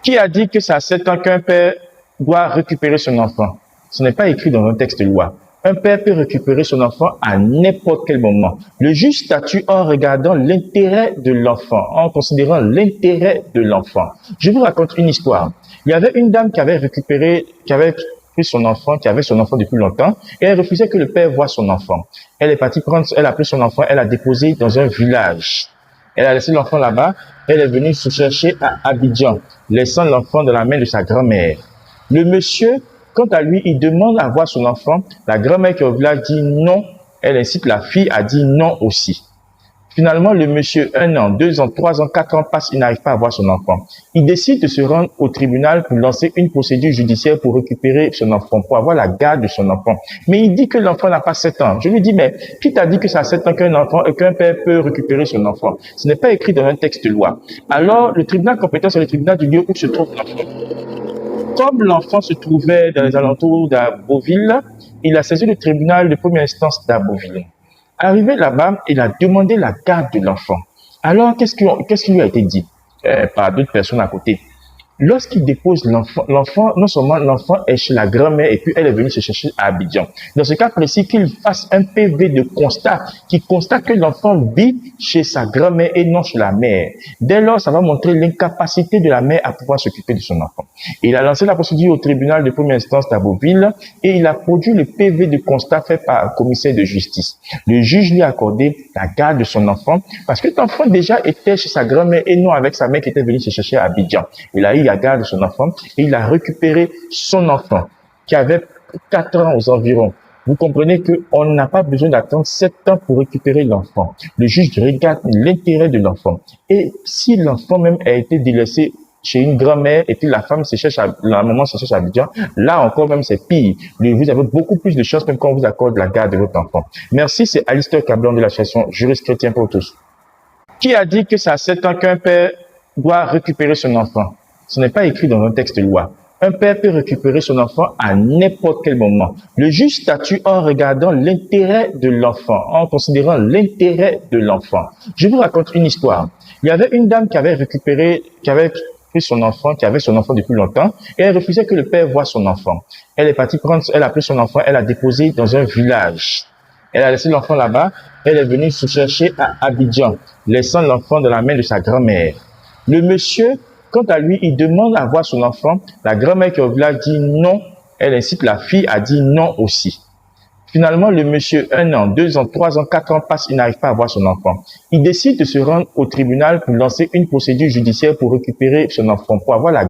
Qui a dit que c'est à 7 ans qu'un père doit récupérer son enfant? Ce n'est pas écrit dans un texte de loi. Un père peut récupérer son enfant à n'importe quel moment. Le juge statue en regardant l'intérêt de l'enfant, en considérant l'intérêt de l'enfant. Je vous raconte une histoire. Il y avait une dame qui avait pris son enfant, qui avait son enfant depuis longtemps, et elle refusait que le père voie son enfant. Elle a pris son enfant, elle l'a déposé dans un village. Elle a laissé l'enfant là-bas, elle est venue se chercher à Abidjan, laissant l'enfant dans la main de sa grand-mère. Le monsieur, quant à lui, il demande à voir son enfant. La grand-mère qui est au village dit non. Elle incite la fille à dire non aussi. Finalement, le monsieur, 1 an, 2 ans, 3 ans, 4 ans passent, il n'arrive pas à voir son enfant. Il décide de se rendre au tribunal pour lancer une procédure judiciaire pour récupérer son enfant, pour avoir la garde de son enfant. Mais il dit que l'enfant n'a pas 7 ans. Je lui dis, mais qui t'a dit que c'est à 7 ans qu'un père peut récupérer son enfant? Ce n'est pas écrit dans un texte de loi. Alors, le tribunal compétent, c'est le tribunal du lieu où se trouve l'enfant. Comme l'enfant se trouvait dans les alentours d'Aboville, il a saisi le tribunal de première instance d'Aboville. Arrivé là-bas, il a demandé la garde de l'enfant. Alors, qu'est-ce qui lui a été dit par d'autres personnes à côté? Lorsqu'il dépose l'enfant, non seulement l'enfant est chez la grand-mère et puis elle est venue se chercher à Abidjan. Dans ce cas précis, qu'il fasse un PV de constat qui constate que l'enfant vit chez sa grand-mère et non chez la mère. Dès lors, ça va montrer l'incapacité de la mère à pouvoir s'occuper de son enfant. Il a lancé la procédure au tribunal de première instance d'Aboville et il a produit le PV de constat fait par un commissaire de justice. Le juge lui a accordé la garde de son enfant parce que l'enfant déjà était chez sa grand-mère et non avec sa mère qui était venue se chercher à Abidjan. Il a eu la garde de son enfant et il a récupéré son enfant qui avait 4 ans aux environs. Vous comprenez qu'on n'a pas besoin d'attendre 7 ans pour récupérer l'enfant. Le juge regarde l'intérêt de l'enfant. Et si l'enfant même a été délaissé chez une grand-mère et puis la maman se cherche à Abidjan, là encore même c'est pire. Vous avez beaucoup plus de chances même quand on vous accorde la garde de votre enfant. Merci, c'est Alistair Cablon de l'association Juriste Chrétien pour tous. Qui a dit que c'est à 7 ans qu'un père doit récupérer son enfant? Ce n'est pas écrit dans un texte de loi. Un père peut récupérer son enfant à n'importe quel moment. Le juge statue en regardant l'intérêt de l'enfant, en considérant l'intérêt de l'enfant. Je vous raconte une histoire. Il y avait une dame qui avait pris son enfant, qui avait son enfant depuis longtemps, et elle refusait que le père voie son enfant. Elle a pris son enfant, elle l'a déposé dans un village. Elle a laissé l'enfant là-bas, elle est venue se chercher à Abidjan, laissant l'enfant dans la main de sa grand-mère. Le monsieur, quant à lui, il demande à voir son enfant. La grand-mère qui est au village dit non. Elle incite la fille à dire non aussi. Finalement, le monsieur, 1 an, 2 ans, 3 ans, 4 ans passent, il n'arrive pas à voir son enfant. Il décide de se rendre au tribunal pour lancer une procédure judiciaire pour récupérer son enfant, pour avoir la